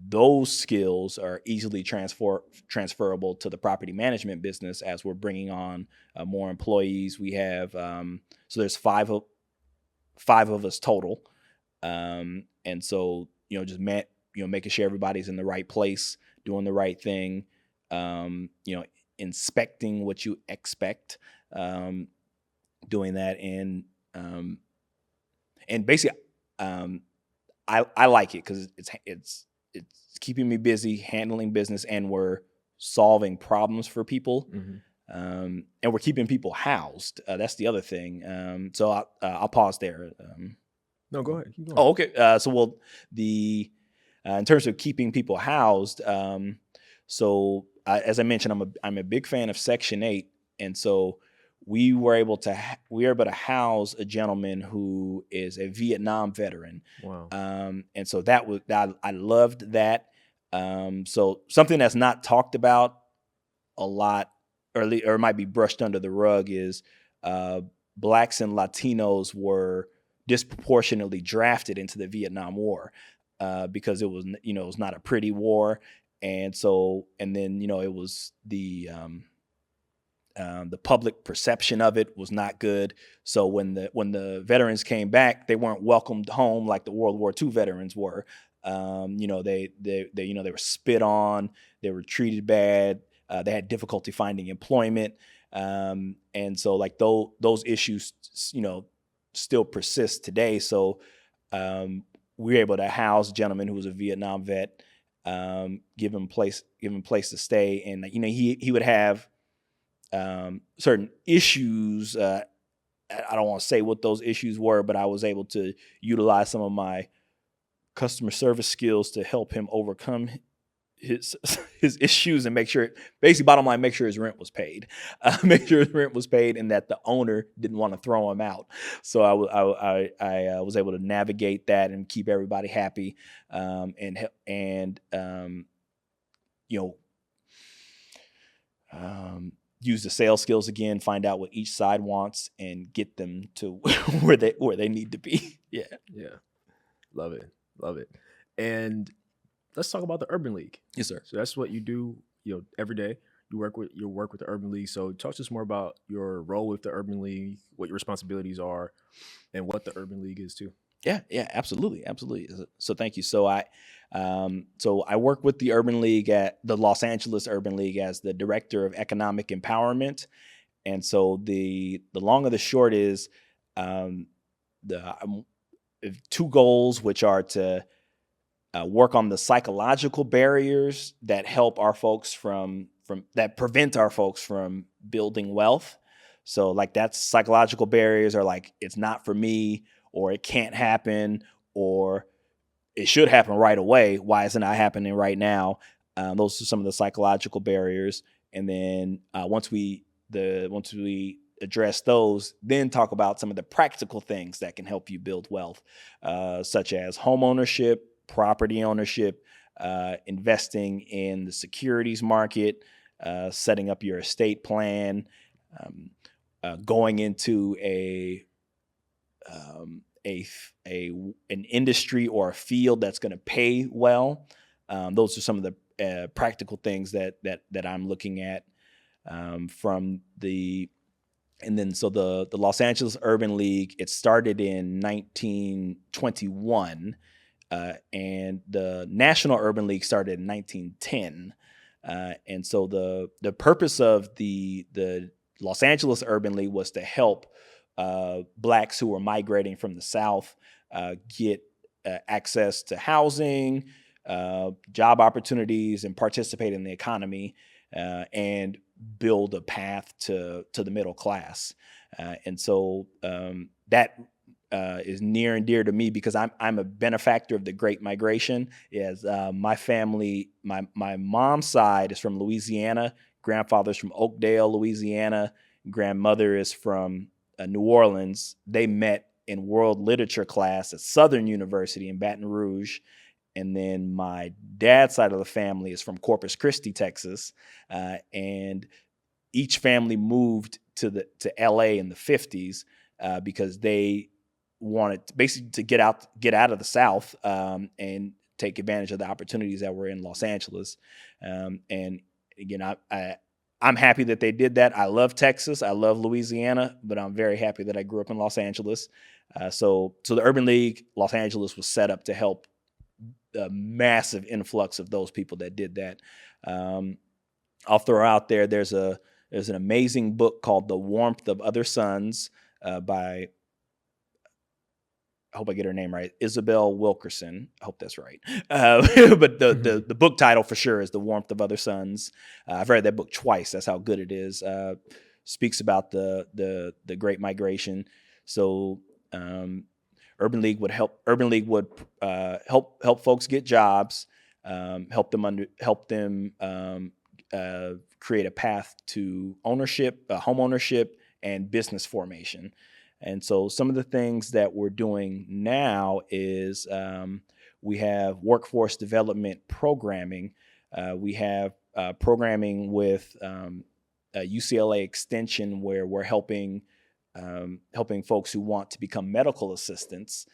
those skills are easily transferable to the property management business as we're bringing on more employees. We have so there's five of us total, and so just making sure everybody's in the right place, doing the right thing, inspecting what you expect, doing that, and basically I like it because it's keeping me busy, handling business, and we're solving problems for people, and we're keeping people housed. That's the other thing. So I'll pause there. No, go ahead. Keep going. Oh, okay. In terms of keeping people housed, as I mentioned, I'm a big fan of Section 8, and so we were able to house a gentleman who is a Vietnam veteran. Wow. And so I loved that. So something that's not talked about a lot, or might be brushed under the rug, is Blacks and Latinos were disproportionately drafted into the Vietnam War because it was not a pretty war, and then it was the public perception of it was not good. So when the veterans came back, they weren't welcomed home like the World War II veterans were. They were spit on, they were treated bad, they had difficulty finding employment, and so like those issues still persist today. So we were able to house a gentleman who was a Vietnam vet, give him place to stay, and he would have certain issues. I don't want to say what those issues were, but I was able to utilize some of my customer service skills to help him overcome his issues and make sure his rent was paid, and that the owner didn't want to throw him out. So I was able to navigate that and keep everybody happy, use the sales skills again, find out what each side wants, and get them to where they need to be. Yeah. Love it. And let's talk about the Urban League. Yes, sir. So that's what you do, every day. You work with the Urban League. So talk to us more about your role with the Urban League, what your responsibilities are, and what the Urban League is too. Yeah, absolutely. So thank you. So I work with the Urban League at the Los Angeles Urban League as the director of economic empowerment. And so the long of the short is two goals, which are to work on the psychological barriers that help our folks that prevent our folks from building wealth. So like that's psychological barriers are like, it's not for me, or it can't happen, or it should happen right away. Why isn't it happening right now? Those are some of the psychological barriers. And then once we address those, then talk about some of the practical things that can help you build wealth, such as home ownership, property ownership, investing in the securities market, setting up your estate plan, going into an industry or a field that's going to pay well. Those are some of the practical things that I'm looking at from the. And then so the Los Angeles Urban League, it started in 1921, and the National Urban League started in 1910. And so the purpose of the Los Angeles Urban League was to help Blacks who were migrating from the South get access to housing, job opportunities, and participate in the economy, and build a path to the middle class. And so that is near and dear to me because I'm a benefactor of the Great Migration. As my family, my mom's side is from Louisiana, grandfather's from Oakdale, Louisiana, grandmother is from New Orleans. They met in world literature class at Southern University in Baton Rouge. And then my dad's side of the family is from Corpus Christi, Texas. And each family moved to LA in the 50s because they wanted basically to get out of the South and take advantage of the opportunities that were in Los Angeles. And again, I'm happy that they did that. I love Texas. I love Louisiana, but I'm very happy that I grew up in Los Angeles. So the Urban League Los Angeles was set up to help a massive influx of those people that did that. I'll throw out there's an amazing book called The Warmth of Other Suns by, I hope I get her name right, Isabel Wilkerson. I hope that's right. But the book title for sure is The Warmth of Other Suns. I've read that book twice. That's how good it is. Speaks about the Great Migration. So Urban League would help folks get jobs, help them create a path to ownership, home ownership, and business formation. And so some of the things that we're doing now is we have workforce development programming. We have programming with UCLA Extension where we're helping folks who want to become medical assistants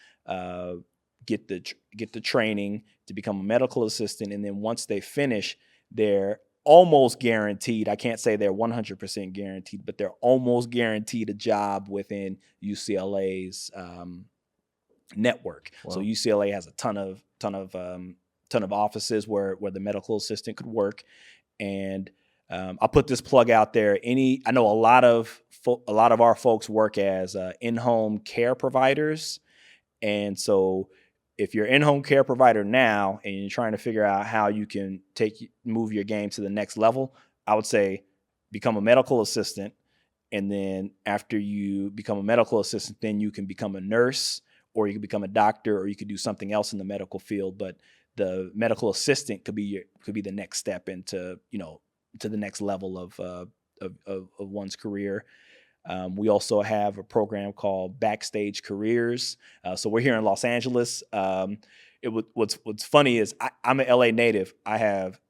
get the training to become a medical assistant. And then once they finish, they're almost guaranteed. I can't say they're 100% guaranteed, but they're almost guaranteed a job within UCLA's network. Wow. So UCLA has a ton of offices where the medical assistant could work. And I'll put this plug out there. I know a lot of our folks work as in-home care providers, and so if you're in-home care provider now and you're trying to figure out how you can move your game to the next level, I would say become a medical assistant. And then after you become a medical assistant, then you can become a nurse, or you can become a doctor, or you could do something else in the medical field. But the medical assistant could be the next step into, to the next level of one's career. We also have a program called Backstage Careers. So we're here in Los Angeles. What's funny is I'm an LA native. I have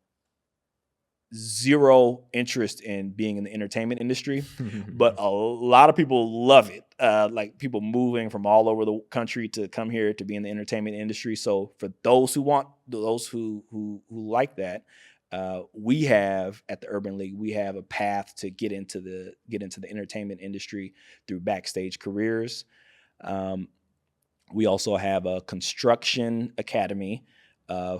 zero interest in being in the entertainment industry, but a lot of people love it. Like people moving from all over the country to come here to be in the entertainment industry. So for those who like that, we have at the Urban League, we have a path to get into the entertainment industry through Backstage Careers. We also have a construction academy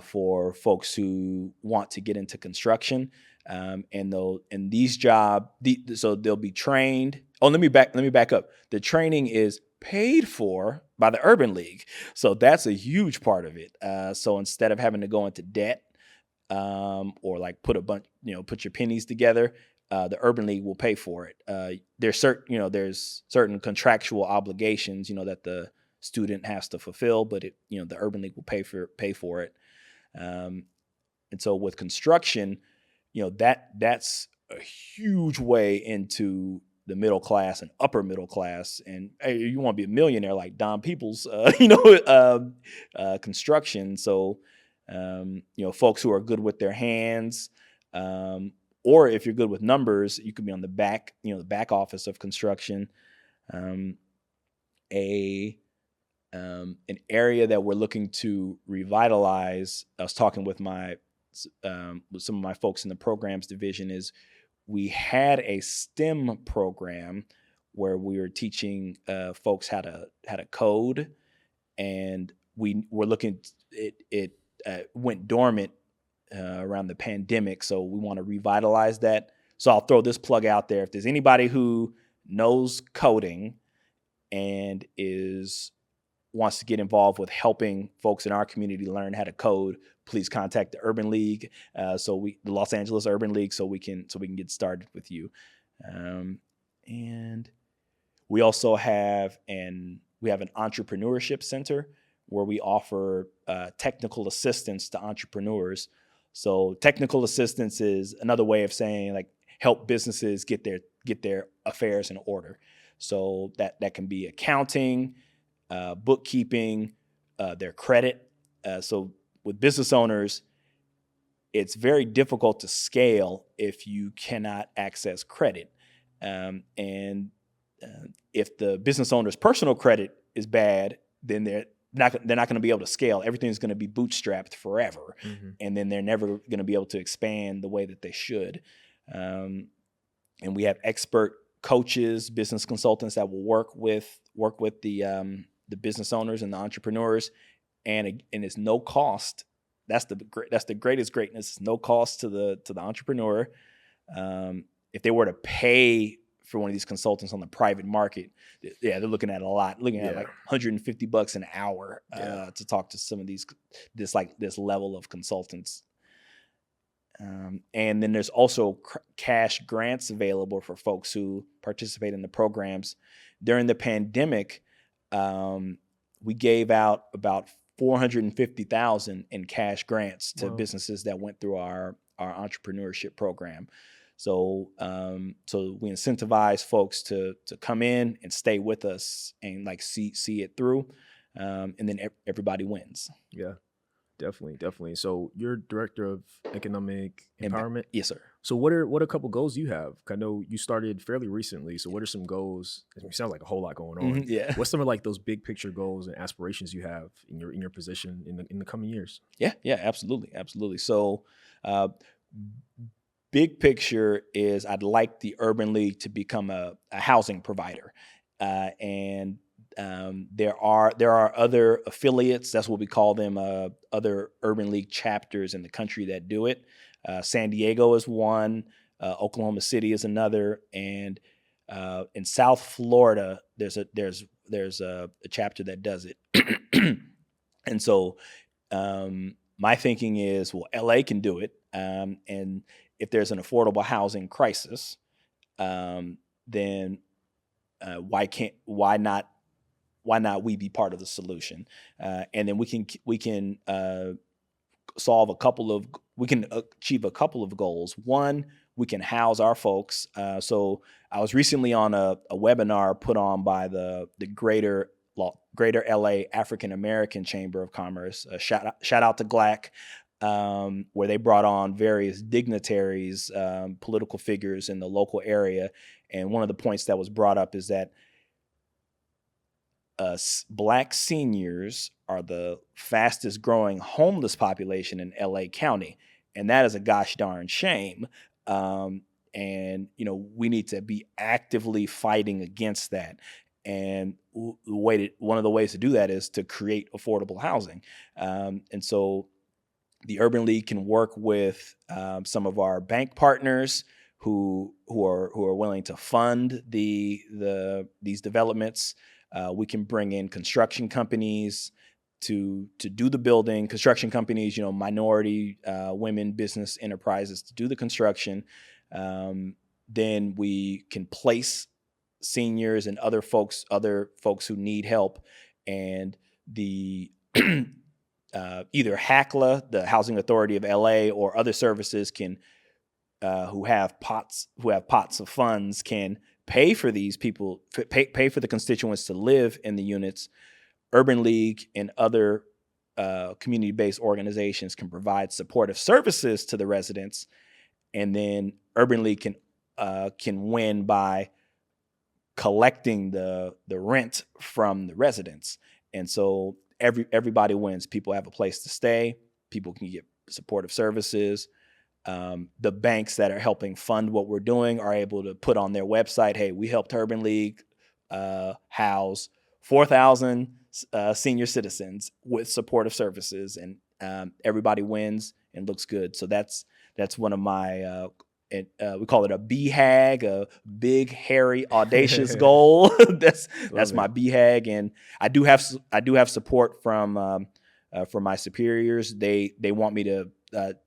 for folks who want to get into construction, and these jobs. So they'll be trained. Oh, let me back up. The training is paid for by the Urban League, so that's a huge part of it. So instead of having to go into debt, or like put your pennies together, the Urban League will pay for it. There's certain contractual obligations, that the student has to fulfill, but the Urban League will pay for it. And so with construction, that's a huge way into the middle class and upper middle class. And hey, you want to be a millionaire like Don Peoples, construction. So Folks who are good with their hands, or if you're good with numbers, you could be on the back, the back office of construction. An area that we're looking to revitalize. I was talking with with some of my folks in the programs division. Is we had a STEM program where we were teaching folks how to code, and we were looking. It went dormant around the pandemic, so we want to revitalize that. So I'll throw this plug out there. If there's anybody who knows coding and wants to get involved with helping folks in our community learn how to code, please contact the Urban League, the Los Angeles Urban League, so we can get started with you. And we also have an entrepreneurship center where we offer technical assistance to entrepreneurs. So technical assistance is another way of saying like help businesses get their affairs in order. So that can be accounting, bookkeeping, their credit. So with business owners, it's very difficult to scale if you cannot access credit. If the business owner's personal credit is bad, then they're not going to be able to scale. Everything's going to be bootstrapped forever, and then they're never going to be able to expand the way that they should. And we have expert coaches, business consultants that will work with the business owners and the entrepreneurs, and it's no cost. That's the greatest greatness. It's no cost to the entrepreneur. If they were to pay for one of these consultants on the private market, they're looking at a lot, at like $150 an hour to talk to some of this level of consultants. And then there's also cash grants available for folks who participate in the programs. During the pandemic, we gave out about $450,000 in cash grants to businesses that went through our entrepreneurship program. So we incentivize folks to come in and stay with us and like see it through, and then everybody wins. Yeah, definitely. So you're director of economic empowerment. Yes, sir. So what are a couple goals you have? I know you started fairly recently. So what are some goals? It sounds like a whole lot going on. Yeah. What's some of like those big picture goals and aspirations you have in your position in the coming years? Yeah, absolutely. So, big picture is I'd like the Urban League to become a housing provider, and there are other affiliates. That's what we call them. Other Urban League chapters in the country that do it. San Diego is one. Oklahoma City is another, and in South Florida, there's a chapter that does it. And so, my thinking is, well, LA can do it, and if there's an affordable housing crisis, then why not we be part of the solution? And then we can achieve a couple of goals. One, we can house our folks. So I was recently on a webinar put on by the Greater LA African American Chamber of Commerce. Shout out to GLAC. Where they brought on various dignitaries, political figures in the local area. And one of the points that was brought up is that Black seniors are the fastest growing homeless population in LA County. And that is a gosh darn shame. And we need to be actively fighting against that. And one of the ways to do that is to create affordable housing. And so the Urban League can work with some of our bank partners who are willing to fund these developments. We can bring in construction companies to do the building. Construction companies, minority women business enterprises to do the construction. Then we can place seniors and other folks who need help, and the either HACLA, the Housing Authority of LA, or other services can who have pots of funds can pay for these people, pay for the constituents to live in the units. Urban League and other community-based organizations can provide supportive services to the residents, and then Urban League can win by collecting the rent from the residents. And so everybody wins. People have a place to stay. People can get supportive services. The banks that are helping fund what we're doing are able to put on their website, hey, we helped Urban League house 4,000 senior citizens with supportive services, and everybody wins and looks good. So that's one of my we call it a BHAG, a big, hairy, audacious goal. That's my BHAG, and I do have support from my superiors. They want me to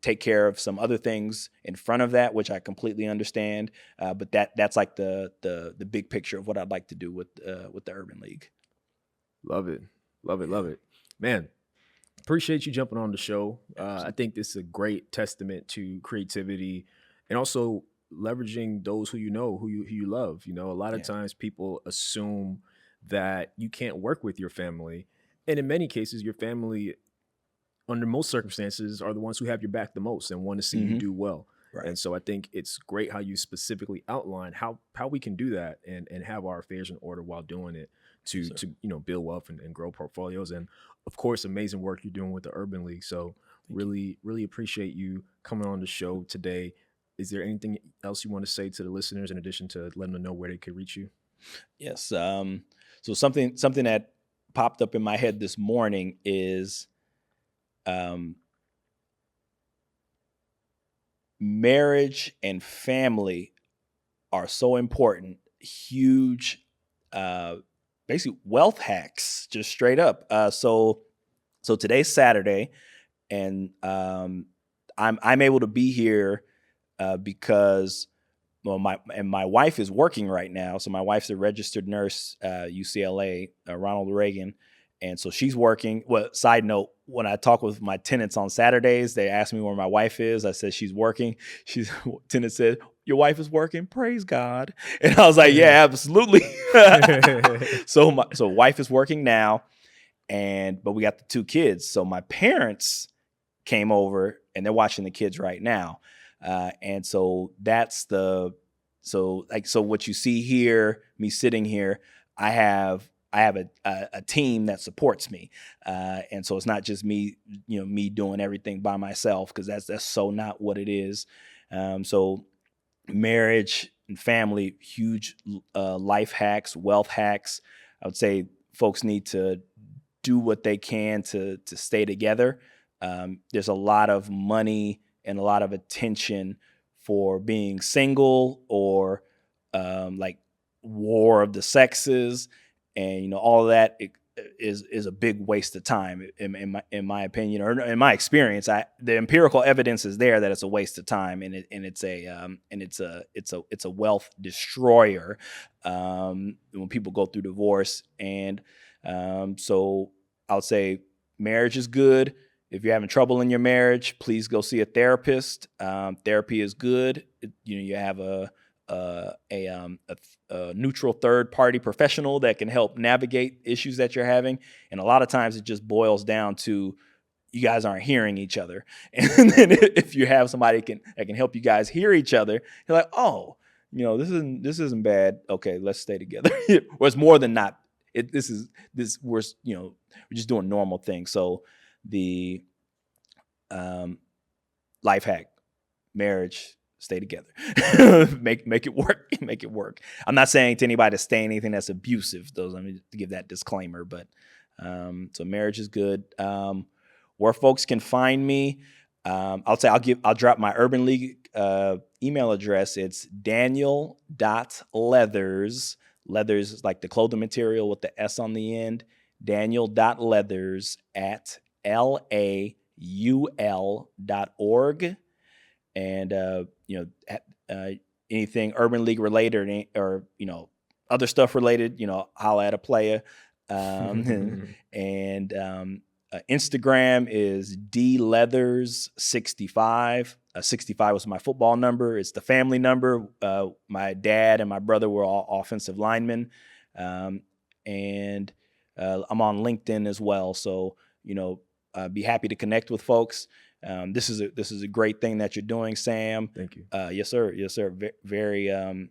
take care of some other things in front of that, which I completely understand. But that's like the big picture of what I'd like to do with the Urban League. Love it. Man, appreciate you jumping on the show. I think this is a great testament to creativity and also leveraging those who you know, who you love. You know, a lot of times people assume that you can't work with your family. And in many cases, your family, under most circumstances, are the ones who have your back the most and want to see you do well. Right. And so I think it's great how you specifically outline how we can do that and have our affairs in order while doing it to build wealth and grow portfolios. And of course, amazing work you're doing with the Urban League. So really appreciate you coming on the show today. Is there anything else you want to say to the listeners in addition to letting them know where they could reach you? Yes. So something that popped up in my head this morning is marriage and family are so important. Huge, basically wealth hacks, just straight up. So today's Saturday, and I'm able to be here because my wife is working right now. So my wife's a registered nurse, UCLA, Ronald Reagan. And so she's working. Well, side note, when I talk with my tenants on Saturdays, they ask me where my wife is. I said, she's working. Tenant said, your wife is working? Praise God. And I was like, yeah, absolutely. So wife is working now, but we got the 2 kids. So my parents came over and they're watching the kids right now. And so so what you see here, me sitting here, I have a team that supports me. And so it's not just me doing everything by myself, because that's so not what it is. So marriage and family, huge life hacks, wealth hacks. I would say folks need to do what they can to stay together. There's a lot of money and a lot of attention for being single, or like war of the sexes, and all of that is a big waste of time in my opinion, or in my experience. The empirical evidence is there that it's a waste of time, and it's a wealth destroyer when people go through divorce. And so I'll say marriage is good. If you're having trouble in your marriage, please go see a therapist. Therapy is good. You have a neutral third-party professional that can help navigate issues that you're having. And a lot of times it just boils down to you guys aren't hearing each other. And then if you have somebody that can help you guys hear each other, you're like, oh, this isn't bad. Okay, let's stay together. Or it's more than not. We're just doing normal things. So the life hack, marriage, stay together. make it work. I'm not saying to anybody to stay in anything that's abusive. Let me give that disclaimer. But so marriage is good. Where folks can find me, I'll drop my Urban League email address. It's daniel.leathers. Leathers is like the clothing material with the S on the end. Daniel.leathers at laul.org. And anything Urban League related, or other stuff related, holla at a player. And Instagram is dleathers65. 65 was my football number. It's the family number. My dad and my brother were all offensive linemen. And I'm on LinkedIn as well. So, be happy to connect with folks. This is a great thing that you're doing, Sam. Thank you. Yes, sir. Very, I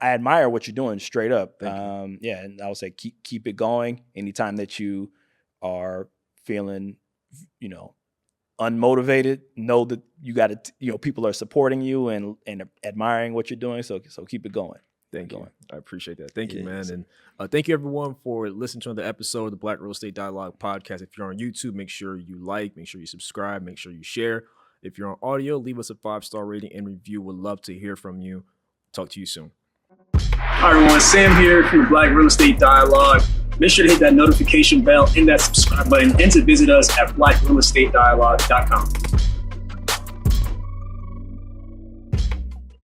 admire what you're doing straight up. Thank you. Yeah, and I would say keep it going. Anytime that you are feeling, unmotivated, know that you got to, people are supporting you and admiring what you're doing. So keep it going. Thank you. I appreciate that. Thank you, man. And thank you, everyone, for listening to the episode of the Black Real Estate Dialogue podcast. If you're on YouTube, make sure you like, make sure you subscribe, make sure you share. If you're on audio, leave us a 5-star rating and review. We'd love to hear from you. Talk to you soon. Hi, everyone. Sam here from the Black Real Estate Dialogue. Make sure to hit that notification bell and that subscribe button and to visit us at blackrealestatedialogue.com.